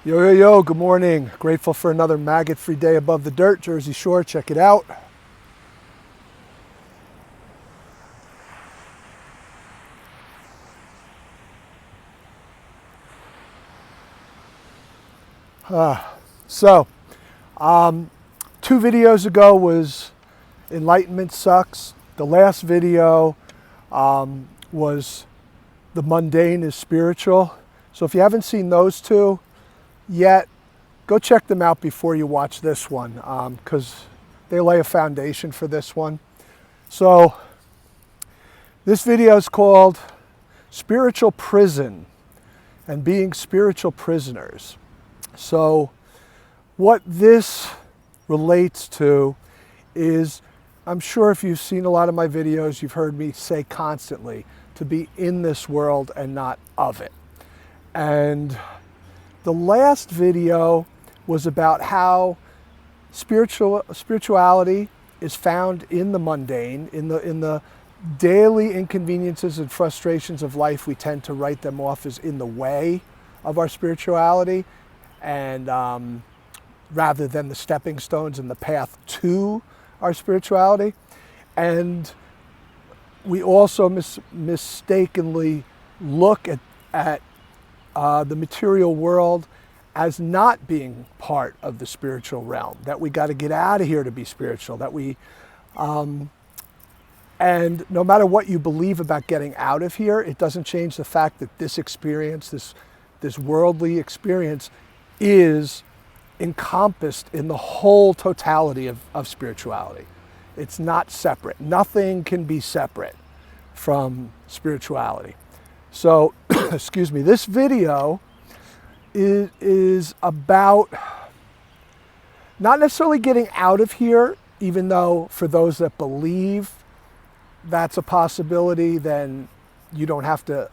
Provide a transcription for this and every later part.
Yo, yo, yo, good morning. Grateful for another maggot-free day above the dirt, Jersey Shore. Check it out. So, 2 videos ago was Enlightenment Sucks. The last video was The Mundane is Spiritual. So if you haven't seen those two yet, go check them out before you watch this one, because they lay a foundation for this one. So this video is called Spiritual Prison and Being Spiritual Prisoners. So what this relates to is, I'm sure if you've seen a lot of my videos, you've heard me say constantly to be in this world and not of it. And the last video was about how spirituality is found in the mundane, in the daily inconveniences and frustrations of life. We tend to write them off as in the way of our spirituality, and rather than the stepping stones and the path to our spirituality. And we also mistakenly look at the material world as not being part of the spiritual realm, that we got to get out of here to be spiritual, that we, and no matter what you believe about getting out of here, it doesn't change the fact that this experience, this worldly experience, is encompassed in the whole totality of spirituality. It's not separate. Nothing can be separate from spirituality. So, excuse me, this video is about not necessarily getting out of here, even though for those that believe that's a possibility, then you don't have to,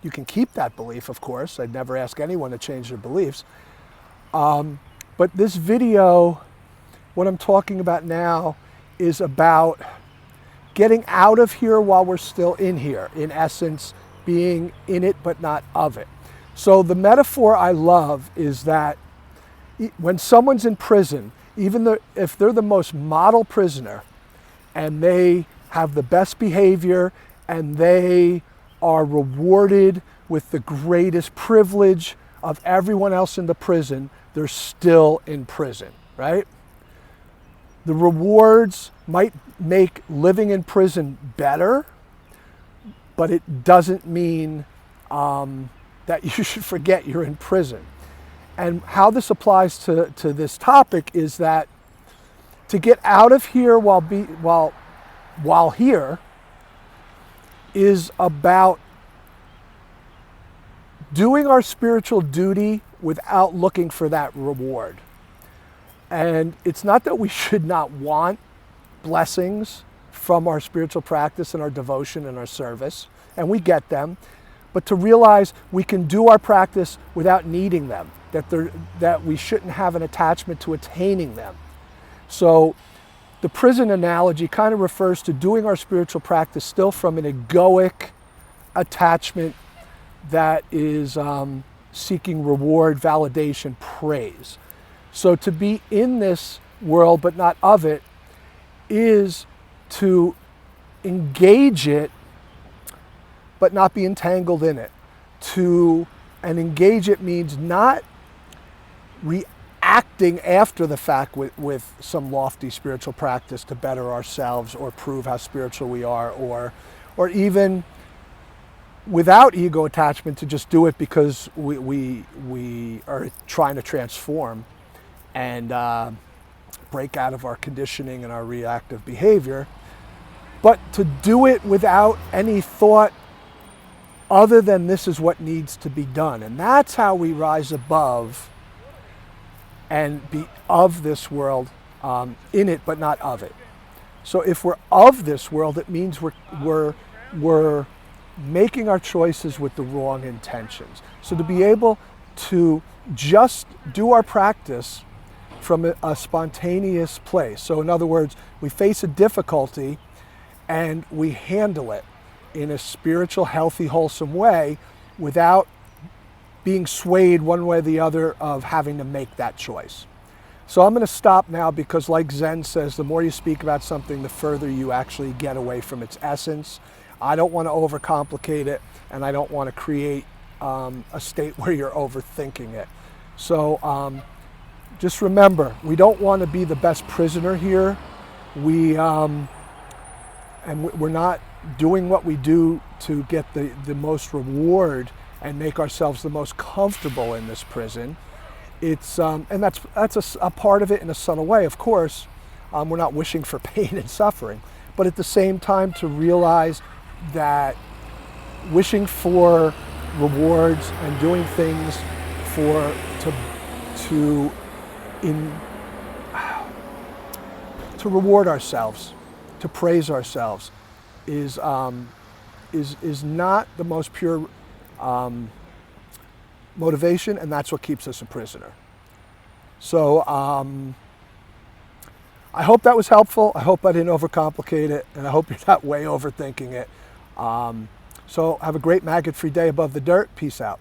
you can keep that belief, of course. I'd never ask anyone to change their beliefs. But this video, what I'm talking about now, is about getting out of here while we're still in here. In essence, being in it but not of it. So the metaphor I love is that when someone's in prison, even if they're the most model prisoner and they have the best behavior and they are rewarded with the greatest privilege of everyone else in the prison, they're still in prison, right? The rewards might make living in prison better, but it doesn't mean that you should forget you're in prison. And how this applies to this topic is that to get out of here while here is about doing our spiritual duty without looking for that reward. And it's not that we should not want blessings from our spiritual practice and our devotion and our service, and we get them, but to realize we can do our practice without needing them, that we shouldn't have an attachment to attaining them. So the prison analogy kind of refers to doing our spiritual practice still from an egoic attachment that is seeking reward, validation, praise. So to be in this world but not of it is to engage it but not be entangled in it. And engage it means not reacting after the fact with some lofty spiritual practice to better ourselves or prove how spiritual we are, or even without ego attachment to just do it because we are trying to transform and break out of our conditioning and our reactive behavior, but to do it without any thought other than this is what needs to be done. And that's how we rise above and be of this world, in it but not of it. So if we're of this world, it means we're making our choices with the wrong intentions. So to be able to just do our practice from a spontaneous place. So in other words, we face a difficulty and we handle it in a spiritual, healthy, wholesome way without being swayed one way or the other of having to make that choice. So I'm going to stop now because, like Zen says, the more you speak about something, the further you actually get away from its essence. I don't want to overcomplicate it, and I don't want to create a state where you're overthinking it. So just remember, we don't want to be the best prisoner here. And we're not doing what we do to get the most reward and make ourselves the most comfortable in this prison. It's and that's a part of it in a subtle way. Of course, we're not wishing for pain and suffering, but at the same time to realize that wishing for rewards and doing things to reward ourselves, to praise ourselves, is not the most pure motivation, and that's what keeps us a prisoner. So I hope that was helpful. I hope I didn't overcomplicate it, and I hope you're not way overthinking it. So have a great maggot-free day above the dirt. Peace out.